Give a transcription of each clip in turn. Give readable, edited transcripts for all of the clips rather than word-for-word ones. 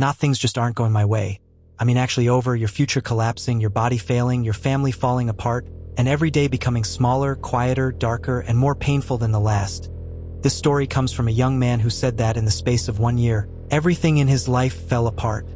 Not things just aren't going my way. I mean actually over, your future collapsing, your body failing, your family falling apart, and every day becoming smaller, quieter, darker, and more painful than the last. This story comes from a young man who said that in the space of 1 year, everything in his life fell apart.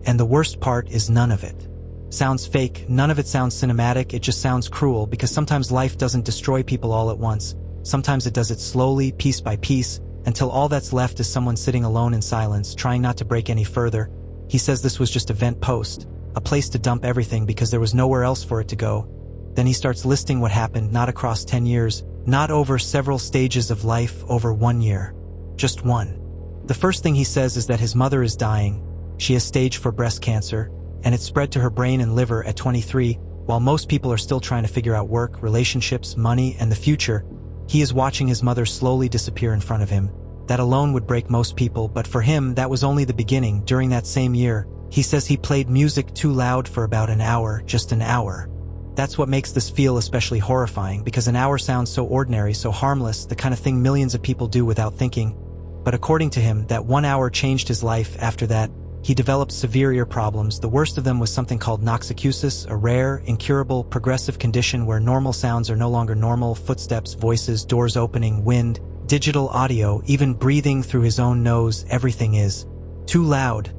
And the worst part is none of it sounds fake, none of it sounds cinematic, it just sounds cruel, because sometimes life doesn't destroy people all at once. Sometimes it does it slowly, piece by piece, until all that's left is someone sitting alone in silence, trying not to break any further. He says this was just a vent post, a place to dump everything because there was nowhere else for it to go. Then he starts listing what happened, not across 10 years, not over several stages of life, over 1 year. Just one. The first thing he says is that his mother is dying. She has stage 4 breast cancer, and it spread to her brain and liver at 23, while most people are still trying to figure out work, relationships, money, and the future. He is watching his mother slowly disappear in front of him. That alone would break most people, but for him, that was only the beginning. During that same year, he says he played music too loud for about an hour, just an hour. That's what makes this feel especially horrifying, because an hour sounds so ordinary, so harmless, the kind of thing millions of people do without thinking. But according to him, that 1 hour changed his life. After that, he developed severe ear problems. The worst of them was something called noxicusis, a rare, incurable, progressive condition where normal sounds are no longer normal. Footsteps, voices, doors opening, wind, digital audio, even breathing through his own nose, everything is too loud.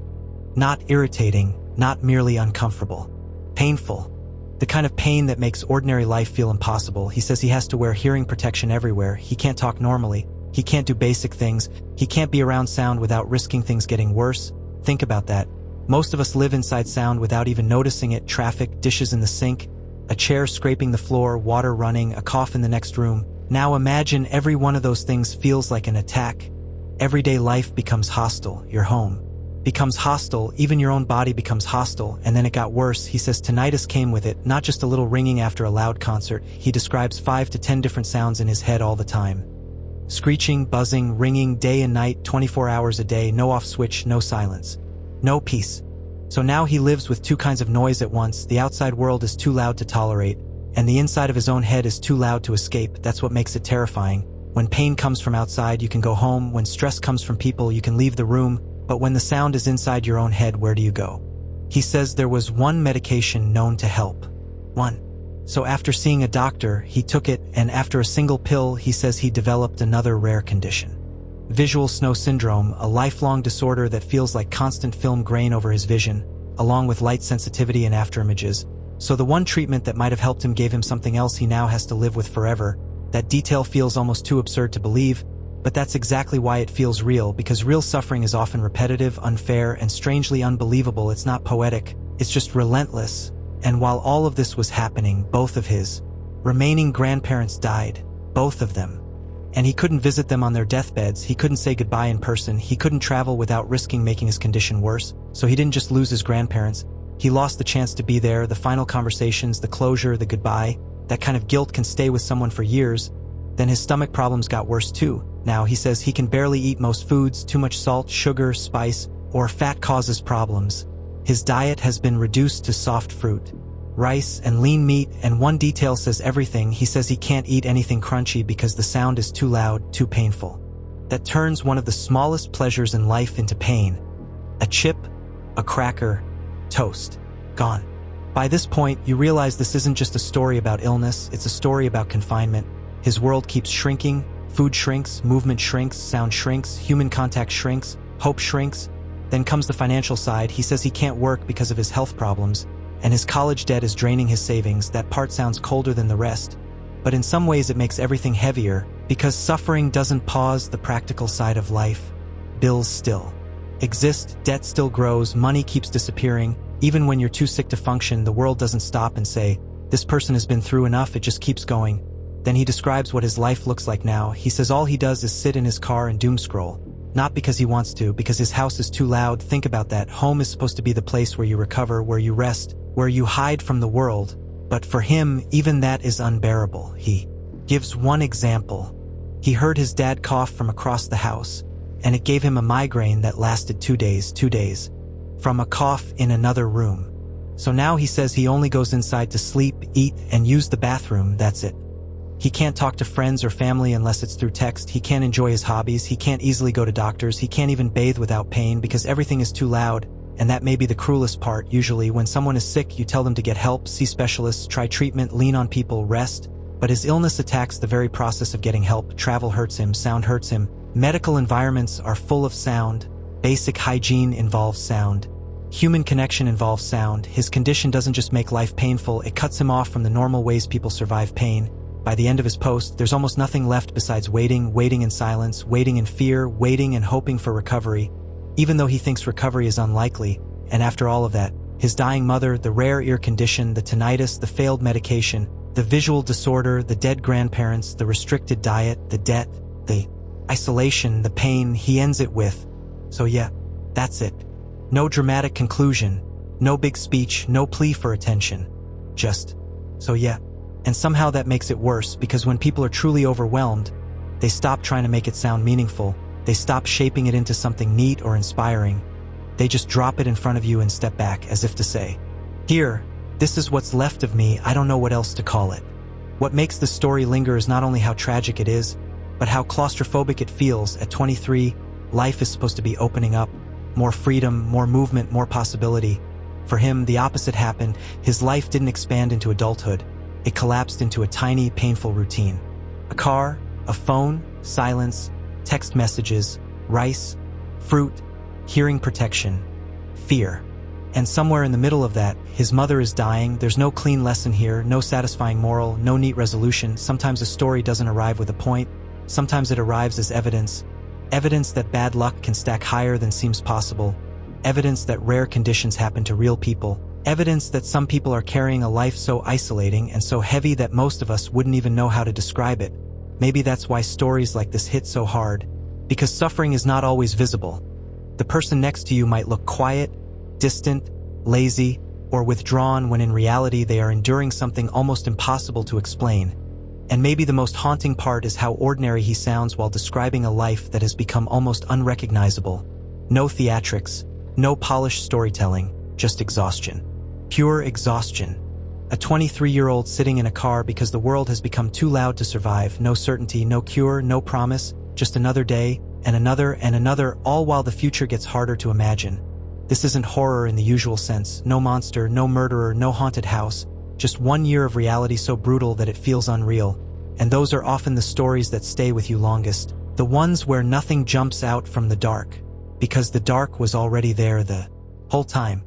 Not irritating, not merely uncomfortable. Painful. The kind of pain that makes ordinary life feel impossible. He says he has to wear hearing protection everywhere. He can't talk normally. He can't do basic things. He can't be around sound without risking things getting worse. Think about that. Most of us live inside sound without even noticing it. Traffic, dishes in the sink, a chair scraping the floor, water running, a cough in the next room. Now imagine every one of those things feels like an attack. Everyday life becomes hostile. Your home becomes hostile. Even your own body becomes hostile. And then it got worse. He says tinnitus came with it, not just a little ringing after a loud concert. He describes 5 to 10 different sounds in his head all the time. Screeching, buzzing, ringing, day and night, 24 hours a day, no off switch, no silence. No peace. So now he lives with 2 kinds of noise at once. The outside world is too loud to tolerate, and the inside of his own head is too loud to escape. That's what makes it terrifying. When pain comes from outside, you can go home. When stress comes from people, you can leave the room. But when the sound is inside your own head, where do you go? He says there was one medication known to help. One. So after seeing a doctor, he took it, and after a single pill, he says he developed another rare condition. Visual snow syndrome, a lifelong disorder that feels like constant film grain over his vision, along with light sensitivity and afterimages. So the one treatment that might have helped him gave him something else he now has to live with forever. That detail feels almost too absurd to believe, but that's exactly why it feels real, because real suffering is often repetitive, unfair, and strangely unbelievable. It's not poetic, it's just relentless. And while all of this was happening, both of his remaining grandparents died, both of them. And he couldn't visit them on their deathbeds, he couldn't say goodbye in person, he couldn't travel without risking making his condition worse. So he didn't just lose his grandparents, he lost the chance to be there, the final conversations, the closure, the goodbye. That kind of guilt can stay with someone for years. Then his stomach problems got worse too. Now he says he can barely eat most foods, too much salt, sugar, spice, or fat causes problems. His diet has been reduced to soft fruit, rice, and lean meat, and one detail says everything. He says he can't eat anything crunchy because the sound is too loud, too painful. That turns one of the smallest pleasures in life into pain. A chip, a cracker, toast, gone. By this point, you realize this isn't just a story about illness, it's a story about confinement. His world keeps shrinking, food shrinks, movement shrinks, sound shrinks, human contact shrinks, hope shrinks. Then comes the financial side. He says he can't work because of his health problems, and his college debt is draining his savings. That part sounds colder than the rest, but in some ways it makes everything heavier, because suffering doesn't pause the practical side of life. Bills still exist, debt still grows, money keeps disappearing. Even when you're too sick to function, the world doesn't stop and say, this person has been through enough, it just keeps going. Then he describes what his life looks like now. He says all he does is sit in his car and doom scroll. Not because he wants to, because his house is too loud. Think about that. Home is supposed to be the place where you recover, where you rest, where you hide from the world. But for him, even that is unbearable. He gives one example. He heard his dad cough from across the house, and it gave him a migraine that lasted 2 days, from a cough in another room. So now he says he only goes inside to sleep, eat, and use the bathroom, that's it. He can't talk to friends or family unless it's through text. He can't enjoy his hobbies. He can't easily go to doctors. He can't even bathe without pain because everything is too loud. And that may be the cruelest part. Usually, when someone is sick, you tell them to get help, see specialists, try treatment, lean on people, rest. But his illness attacks the very process of getting help. Travel hurts him, sound hurts him. Medical environments are full of sound. Basic hygiene involves sound. Human connection involves sound. His condition doesn't just make life painful, it cuts him off from the normal ways people survive pain. By the end of his post, there's almost nothing left besides waiting in silence, waiting in fear, waiting and hoping for recovery. Even though he thinks recovery is unlikely, and after all of that, his dying mother, the rare ear condition, the tinnitus, the failed medication, the visual disorder, the dead grandparents, the restricted diet, the debt, the isolation, the pain, he ends it with, "So yeah, that's it." No dramatic conclusion, no big speech, no plea for attention. Just, "So yeah." And somehow that makes it worse because when people are truly overwhelmed, they stop trying to make it sound meaningful. They stop shaping it into something neat or inspiring. They just drop it in front of you and step back as if to say, "Here, this is what's left of me, I don't know what else to call it." What makes this story linger is not only how tragic it is, but how claustrophobic it feels. At 23, life is supposed to be opening up. More freedom, more movement, more possibility. For him, the opposite happened. His life didn't expand into adulthood. It collapsed into a tiny, painful routine. A car, a phone, silence, text messages, rice, fruit, hearing protection, fear. And somewhere in the middle of that, his mother is dying. There's no clean lesson here, no satisfying moral, no neat resolution. Sometimes a story doesn't arrive with a point. Sometimes it arrives as evidence. Evidence that bad luck can stack higher than seems possible. Evidence that rare conditions happen to real people. Evidence that some people are carrying a life so isolating and so heavy that most of us wouldn't even know how to describe it. Maybe that's why stories like this hit so hard. Because suffering is not always visible. The person next to you might look quiet, distant, lazy, or withdrawn when in reality they are enduring something almost impossible to explain. And maybe the most haunting part is how ordinary he sounds while describing a life that has become almost unrecognizable. No theatrics, no polished storytelling, just exhaustion. Pure exhaustion. A 23-year-old sitting in a car because the world has become too loud to survive. No certainty, no cure, no promise, just another day, and another, all while the future gets harder to imagine. This isn't horror in the usual sense. No monster, no murderer, no haunted house. Just 1 year of reality so brutal that it feels unreal. And those are often the stories that stay with you longest. The ones where nothing jumps out from the dark. Because the dark was already there the whole time.